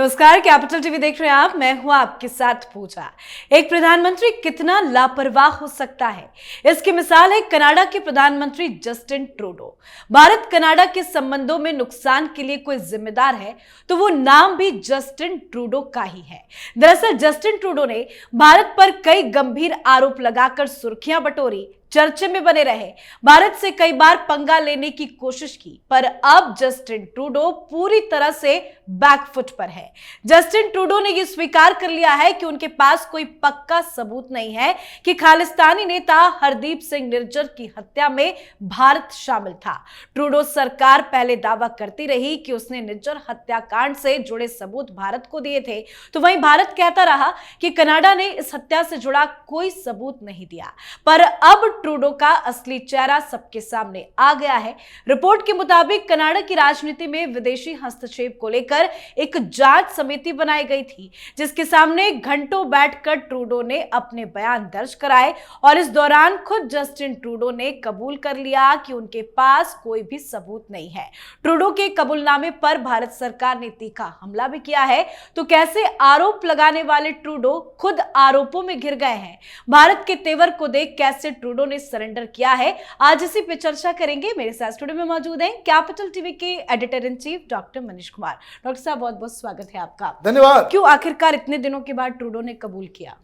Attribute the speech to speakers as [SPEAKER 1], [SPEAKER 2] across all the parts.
[SPEAKER 1] नमस्कार, capital TV देख रहे हैं आप। मैं हूं आपके साथ पूजा। एक प्रधानमंत्री कितना लापरवाह हो सकता है, इसकी मिसाल है कनाडा के प्रधानमंत्री जस्टिन ट्रूडो। भारत कनाडा के संबंधों में नुकसान के लिए कोई जिम्मेदार है तो वो नाम भी जस्टिन ट्रूडो का ही है। दरअसल जस्टिन ट्रूडो ने भारत पर कई गंभीर आरोप लगाकर सुर्खियां बटोरी, चर्चे में बने रहे, भारत से कई बार पंगा लेने की कोशिश की, पर अब जस्टिन ट्रूडो पूरी तरह से बैकफुट पर है। जस्टिन ट्रूडो ने यह स्वीकार कर लिया है कि उनके पास कोई पक्का सबूत नहीं है कि खालिस्तानी नेता हरदीप सिंह निज्जर की हत्या में भारत शामिल था। ट्रूडो सरकार पहले दावा करती रही कि उसने निज्जर हत्याकांड से जुड़े सबूत भारत को दिए थे, तो वहीं भारत कहता रहा कि कनाडा ने इस हत्या से जुड़ा कोई सबूत नहीं दिया। पर अब ट्रूडो का असली चेहरा सबके सामने आ गया है। रिपोर्ट के मुताबिक कनाडा की राजनीति में विदेशी हस्तक्षेप को लेकर एक जांच समिति बनाई गई थी, जिसके सामने घंटों बैठकर ट्रूडो ने अपने बयान दर्ज कराए और इस दौरान खुद जस्टिन ट्रूडो ने कबूल कर लिया कि उनके पास कोई भी सबूत नहीं है। ट्रूडो के कबूलनामे पर भारत सरकार ने तीखा हमला भी किया है। तो कैसे आरोप लगाने वाले ट्रूडो खुद आरोपों में घिर गए हैं, भारत के तेवर को देख कैसे ट्रूडो ने सरेंडर किया है, आज इसी पे चर्चा करेंगे। मेरे साथ स्टूडियो में मौजूद हैं कैपिटल टीवी के editor in chief doctor Manish Kumar. Doctor साहब, बहुत बहुत स्वागत है आपका।
[SPEAKER 2] धन्यवाद।
[SPEAKER 1] क्यों आखिरकार इतने दिनों के बाद ट्रूडो ने कबूल किया?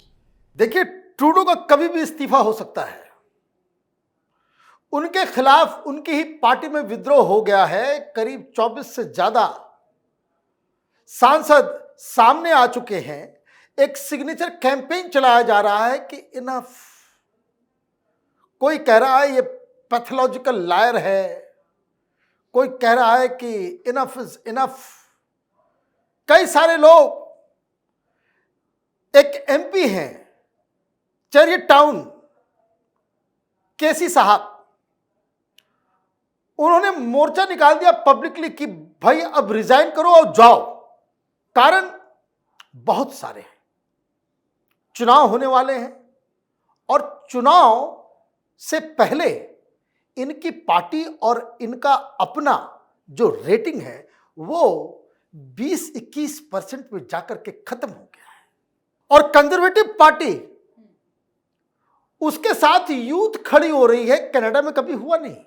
[SPEAKER 2] देखिए, ट्रूडो का कभी भी इस्तीफा हो सकता है। उनके खिलाफ उनकी ही पार्टी में विद्रोह हो गया है। करीब 24 से ज्यादा सांसद सामने आ चुके हैं। एक सिग्नेचर कैंपेन चलाया जा रहा है कि इनफ। कोई कह रहा है ये पैथोलॉजिकल लायर है, कोई कह रहा है कि इनफ इज इनफ। कई सारे लोग, एक एमपी हैं चेरियट टाउन, केसी साहब, उन्होंने मोर्चा निकाल दिया पब्लिकली कि भाई अब रिजाइन करो और जाओ। कारण बहुत सारे हैं। चुनाव होने वाले हैं और चुनाव से पहले इनकी पार्टी और इनका अपना जो रेटिंग है वो 20-21% में जाकर के खत्म हो गया है। और कंजर्वेटिव पार्टी, उसके साथ यूथ खड़ी हो रही है। कनाडा में कभी हुआ नहीं।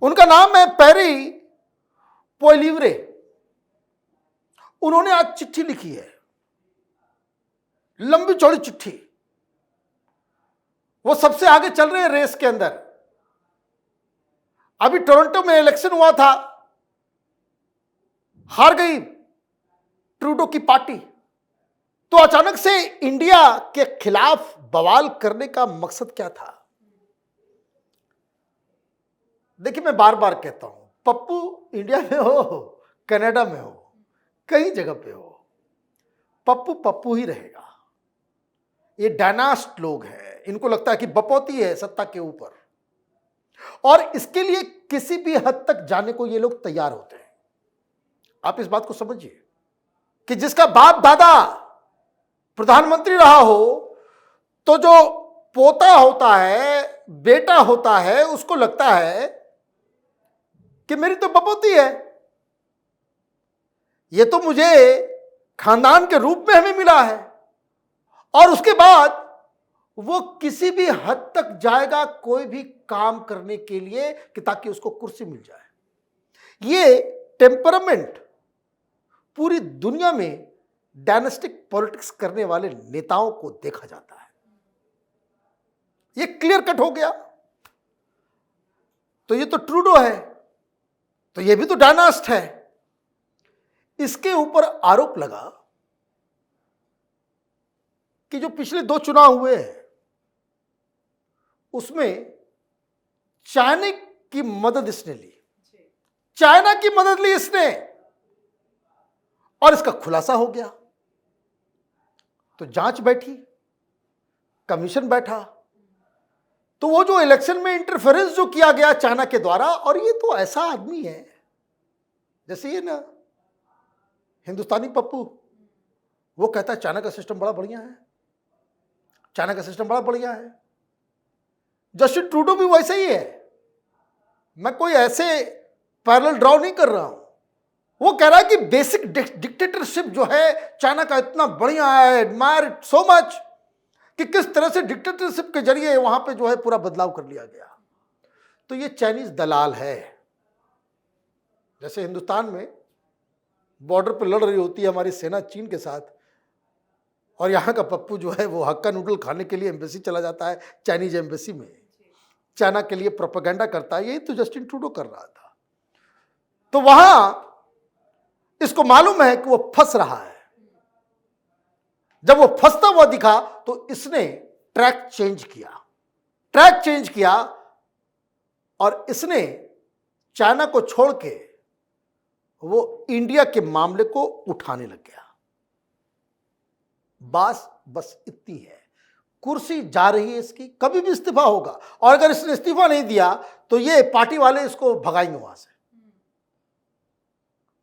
[SPEAKER 2] उनका नाम है पैरी पोइलिवरे। उन्होंने आज चिट्ठी लिखी है, लंबी चौड़ी चिट्ठी। वो सबसे आगे चल रहे हैं रेस के अंदर। अभी टोरंटो में इलेक्शन हुआ था, हार गई ट्रूडो की पार्टी। तो अचानक से इंडिया के खिलाफ बवाल करने का मकसद क्या था? देखिए, मैं बार बार कहता हूं, पप्पू इंडिया में हो, कनाडा में हो, कई जगह पे हो, पप्पू पप्पू ही रहेगा। ये डायनास्ट लोग हैं। इनको लगता है कि बपौती है सत्ता के ऊपर, और इसके लिए किसी भी हद तक जाने को ये लोग तैयार होते हैं। आप इस बात को समझिए कि जिसका बाप दादा प्रधानमंत्री रहा हो, तो जो पोता होता है, बेटा होता है, उसको लगता है कि मेरी तो बपौती है, ये तो मुझे खानदान के रूप में हमें मिला है। और उसके बाद वो किसी भी हद तक जाएगा कोई भी काम करने के लिए कि ताकि उसको कुर्सी मिल जाए। ये टेम्परामेंट पूरी दुनिया में डायनेस्टिक पॉलिटिक्स करने वाले नेताओं को देखा जाता है। ये क्लियर कट हो गया। तो ये तो ट्रूडो है, तो ये भी तो डायनास्ट है। इसके ऊपर आरोप लगा कि जो पिछले 2 चुनाव हुए हैं उसमें चाइना की मदद इसने ली। चाइना की मदद ली इसने, और इसका खुलासा हो गया। तो जांच बैठी, कमीशन बैठा। तो वो जो इलेक्शन में इंटरफेरेंस जो किया गया चाइना के द्वारा, और ये तो ऐसा आदमी है जैसे ये ना हिंदुस्तानी पप्पू, वो कहता है चाइना का सिस्टम बड़ा बढ़िया है, चाइना का सिस्टम बड़ा बढ़िया है। जस्टिन ट्रूडो भी वैसे ही है। मैं कोई ऐसे पैरेलल ड्रॉ नहीं कर रहा हूं। वो कह रहा है कि बेसिक डिक्टेटरशिप जो है चाइना का इतना बढ़िया है, एडमायर इट सो मच, कि किस तरह से डिक्टेटरशिप के जरिए वहां पे जो है पूरा बदलाव कर लिया गया। तो ये चाइनीज दलाल है। जैसे हिंदुस्तान में बॉर्डर पर लड़ रही होती है हमारी सेना चीन के साथ, और यहाँ का पप्पू जो है वो हक्का नूडल खाने के लिए एम्बेसी चला जाता है, चाइनीज एम्बेसी में चाइना के लिए प्रोपेगेंडा करता है। यही तो जस्टिन ट्रूडो कर रहा था। तो वहां इसको मालूम है कि वो फंस रहा है। जब वो फंसता हुआ दिखा तो इसने ट्रैक चेंज किया और इसने चाइना को छोड़ के वो इंडिया के मामले को उठाने लग गया। बस इतनी है, कुर्सी जा रही है इसकी, कभी भी इस्तीफा होगा, और अगर इसने इस्तीफा नहीं दिया तो ये पार्टी वाले इसको भगाएंगे वहां से,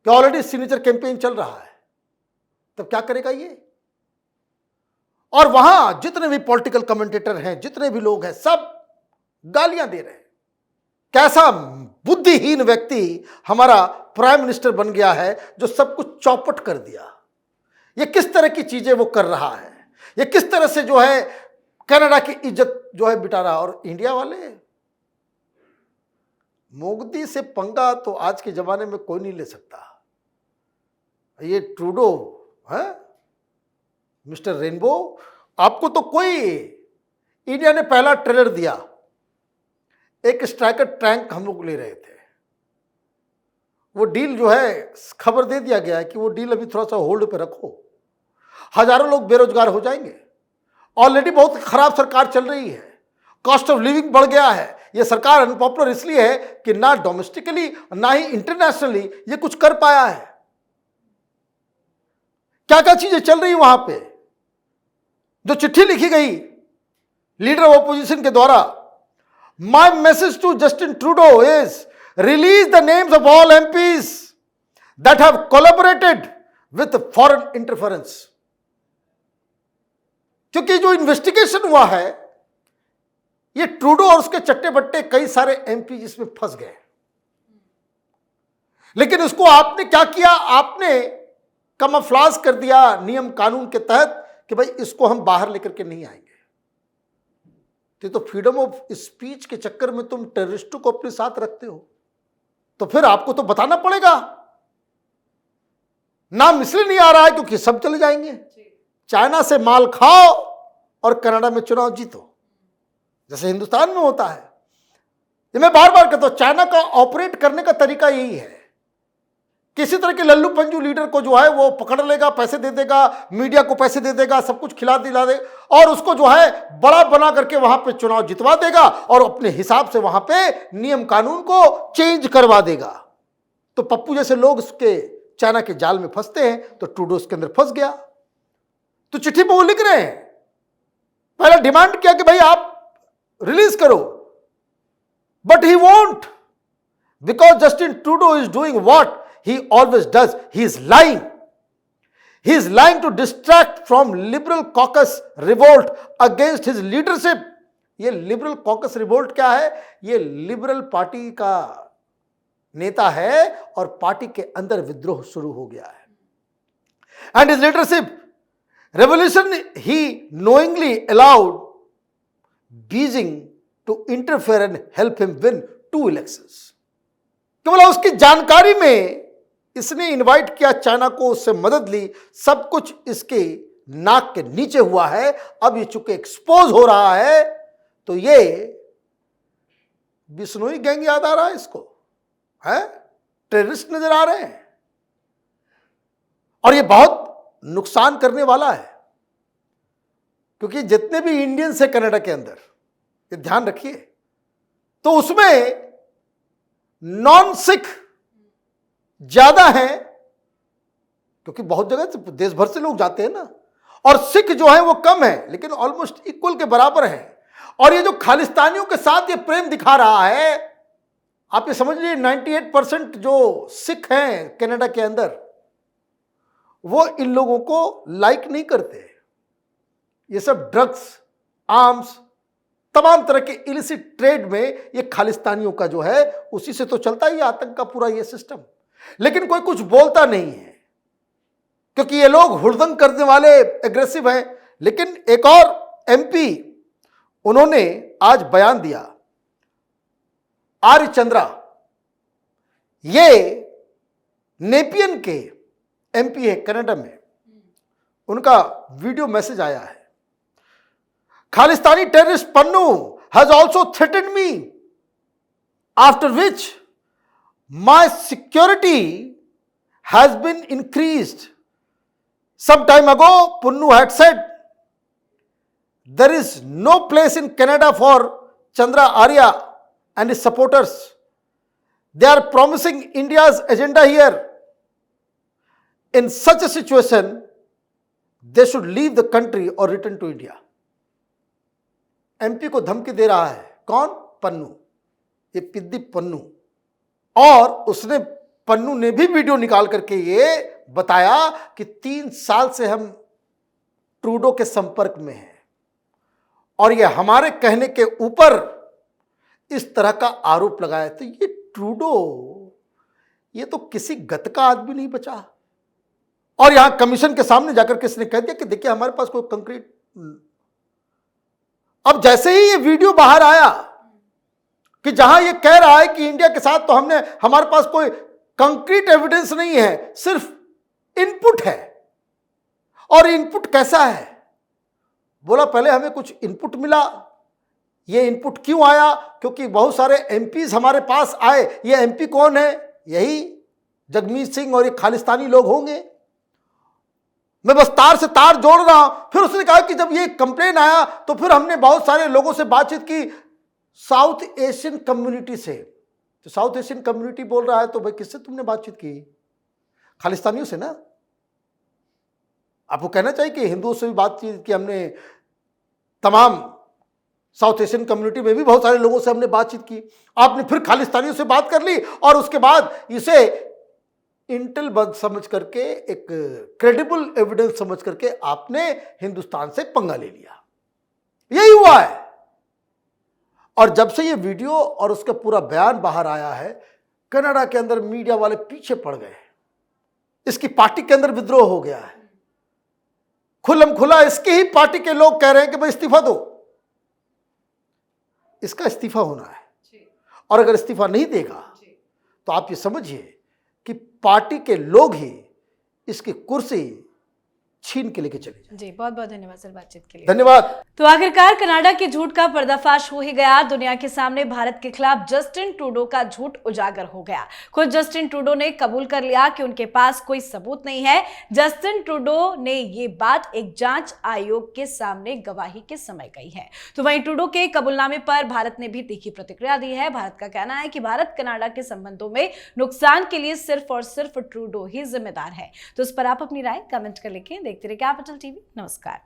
[SPEAKER 2] कि ऑलरेडी सिग्नेचर कैंपेन चल रहा है। तब क्या करेगा ये? और वहां जितने भी पॉलिटिकल कमेंटेटर हैं, जितने भी लोग हैं, सब गालियां दे रहे हैं। कैसा बुद्धिहीन व्यक्ति हमारा प्राइम मिनिस्टर बन गया है जो सब कुछ चौपट कर दिया। ये किस तरह की चीजें वो कर रहा है, ये किस तरह से जो है कनाडा की इज्जत जो है बिटा रहा। और इंडिया वाले, मोदी से पंगा तो आज के जमाने में कोई नहीं ले सकता। ये ट्रूडो है, मिस्टर रेनबो, आपको तो कोई, इंडिया ने पहला ट्रेलर दिया, एक स्ट्राइकर टैंक हम लोग ले रहे थे, वो डील जो है खबर दे दिया गया है कि वो डील अभी थोड़ा सा होल्ड पे रखो, हजारों लोग बेरोजगार हो जाएंगे। ऑलरेडी बहुत खराब सरकार चल रही है, कॉस्ट ऑफ लिविंग बढ़ गया है। ये सरकार अनपॉपुलर इसलिए है कि ना डोमेस्टिकली ना ही इंटरनेशनली ये कुछ कर पाया है। क्या क्या चीजें चल रही वहां पे, जो चिट्ठी लिखी गई लीडर ऑफ ऑपोजिशन के द्वारा, my message to Justin Trudeau is release the names of all MPs that have collaborated with foreign interference. क्योंकि जो इन्वेस्टिगेशन हुआ है, ये ट्रूडो और उसके चट्टे बट्टे कई सारे एमपी इसमें फंस गए। लेकिन उसको आपने क्या किया, आपने कमफ्लाज कर दिया नियम कानून के तहत कि भाई इसको हम बाहर लेकर के नहीं आएंगे। तो फ्रीडम ऑफ स्पीच के चक्कर में तुम टेररिस्टों को अपने साथ रखते हो, तो फिर आपको तो बताना पड़ेगा। नाम इसलिए नहीं आ रहा है क्योंकि सब चले जाएंगे। चाइना से माल खाओ और कनाडा में चुनाव जीतो, जैसे हिंदुस्तान में होता है। ये मैं बार बार कहता हूं, चाइना का ऑपरेट करने का तरीका यही है। किसी तरह के लल्लू पंजू लीडर को जो है वो पकड़ लेगा, पैसे दे देगा, मीडिया को पैसे दे देगा, सब कुछ खिला दिला दे, और उसको जो है बड़ा बना करके वहां पे चुनाव जितवा देगा और अपने हिसाब से वहां पे नियम कानून को चेंज करवा देगा। तो पप्पू जैसे लोग उसके चाइना के जाल में फंसते हैं, तो ट्रूडो उसके अंदर फंस गया। तो चिट्ठी पे वो लिख रहे हैं, पहला डिमांड किया कि भाई आप रिलीज करो, but he won't, because Justin Trudeau is doing what he always does. He is lying. He is lying to distract from liberal caucus revolt against his leadership. ये liberal caucus revolt क्या है? ये liberal party का नेता है और party के अंदर विद्रोह शुरू हो गया है। And his leadership revolution he knowingly allowed Beijing to interfere and help him win 2 elections. केवल उसकी जानकारी में इसने इनवाइट किया चाइना को, उससे मदद ली, सब कुछ इसके नाक के नीचे हुआ है। अब ये चूंकि एक्सपोज हो रहा है, तो ये बिश्नोई गैंग याद आ रहा है इसको, है टेररिस्ट नजर आ रहे हैं, और ये बहुत नुकसान करने वाला है। क्योंकि जितने भी इंडियंस है कनाडा के अंदर, ये ध्यान रखिए, तो उसमें नॉन सिख ज्यादा है, क्योंकि बहुत जगह से देश भर से लोग जाते हैं ना, और सिख जो है वो कम है, लेकिन ऑलमोस्ट इक्वल के बराबर है। और ये जो खालिस्तानियों के साथ ये प्रेम दिखा रहा है, आप ये समझ लीजिए 98% जो सिख हैं कनाडा के अंदर, वो इन लोगों को लाइक नहीं करते। ये सब ड्रग्स, आर्म्स, तमाम तरह के इलिसिट ट्रेड में ये खालिस्तानियों का जो है, उसी से तो चलता ही आतंक का पूरा ये सिस्टम। लेकिन कोई कुछ बोलता नहीं है, क्योंकि ये लोग हुड़दंग करने वाले एग्रेसिव हैं। लेकिन एक और एमपी, उन्होंने आज बयान दिया, आर्य चंद्रा, ये नेपियन के एमपी है कनाडा में, उनका वीडियो मैसेज आया है। Khalistani terrorist Pannu has also threatened me, after which my security has been increased. Some time ago, Punnu had said, there is no place in Canada for Chandra Arya and his supporters. They are promising India's agenda here. In such a situation, they should leave the country or return to India. MP को धमकी दे रहा है कौन? पन्नू, ये पिद्दी पन्नू। और उसने, पन्नू ने भी वीडियो निकाल करके ये बताया कि 3 साल से हम ट्रूडो के संपर्क में हैं और ये हमारे कहने के ऊपर इस तरह का आरोप लगाया। तो ये ट्रूडो, ये तो किसी गत का आदमी नहीं बचा। और यहां कमीशन के सामने जाकर के इसने कह दिया कि देखिए हमारे पास कोई कंक्रीट। अब जैसे ही ये वीडियो बाहर आया कि जहां ये कह रहा है कि इंडिया के साथ तो हमारे पास कोई कंक्रीट एविडेंस नहीं है, सिर्फ इनपुट है। और इनपुट कैसा है? बोला पहले हमें कुछ इनपुट मिला। ये इनपुट क्यों आया? क्योंकि बहुत सारे एमपीज हमारे पास आए। ये एमपी कौन है? यही जगमीत सिंह और ये खालिस्तानी लोग होंगे। मैं बस तार से तार जोड़ रहा हूं। फिर उसने कहा कि जब ये कंप्लेन आया तो फिर हमने बहुत सारे लोगों से बातचीत की साउथ एशियन कम्युनिटी से। तो साउथ एशियन कम्युनिटी बोल रहा है तो भाई किससे तुमने बातचीत की? खालिस्तानियों से ना। आपको कहना चाहिए कि हिंदुओं से भी बातचीत की हमने, तमाम साउथ एशियन कम्युनिटी में भी बहुत सारे लोगों से हमने बातचीत की। आपने फिर खालिस्तानियों से बात कर ली और उसके बाद इसे इंटेल बग समझ करके, एक क्रेडिबल एविडेंस समझ करके आपने हिंदुस्तान से पंगा ले लिया। यही हुआ है। और जब से ये वीडियो और उसका पूरा बयान बाहर आया है, कनाडा के अंदर मीडिया वाले पीछे पड़ गए। इसकी पार्टी के अंदर विद्रोह हो गया है। खुल्लम खुला इसकी ही पार्टी के लोग कह रहे हैं कि भाई इस्तीफा दो। इसका इस्तीफा होना है। और अगर इस्तीफा नहीं देगा तो आप ये समझिए कि पार्टी के लोग ही इसकी कुर्सी छीन के लेके चले जाए।
[SPEAKER 1] जी, बहुत बहुत धन्यवाद सर बातचीत के लिए।
[SPEAKER 2] धन्यवाद।
[SPEAKER 1] तो आखिरकार कनाडा के झूठ का पर्दाफाश हो ही गया। दुनिया के सामने भारत के खिलाफ जस्टिन ट्रूडो का झूठ उजागर हो गया। खुद जस्टिन ट्रूडो ने कबूल कर लिया कि उनके पास कोई सबूत नहीं है। जस्टिन ट्रूडो ने ये बात एक जांच आयोग के सामने गवाही के समय कही है। तो वहीं ट्रूडो के कबूलनामे पर भारत ने भी तीखी प्रतिक्रिया दी है। भारत का कहना है कि भारत कनाडा के संबंधों में नुकसान के लिए सिर्फ और सिर्फ ट्रूडो ही जिम्मेदार है। तो इस पर आप अपनी राय कमेंट कर लिखें। देखते रहिए कैपिटल टीवी। नमस्कार।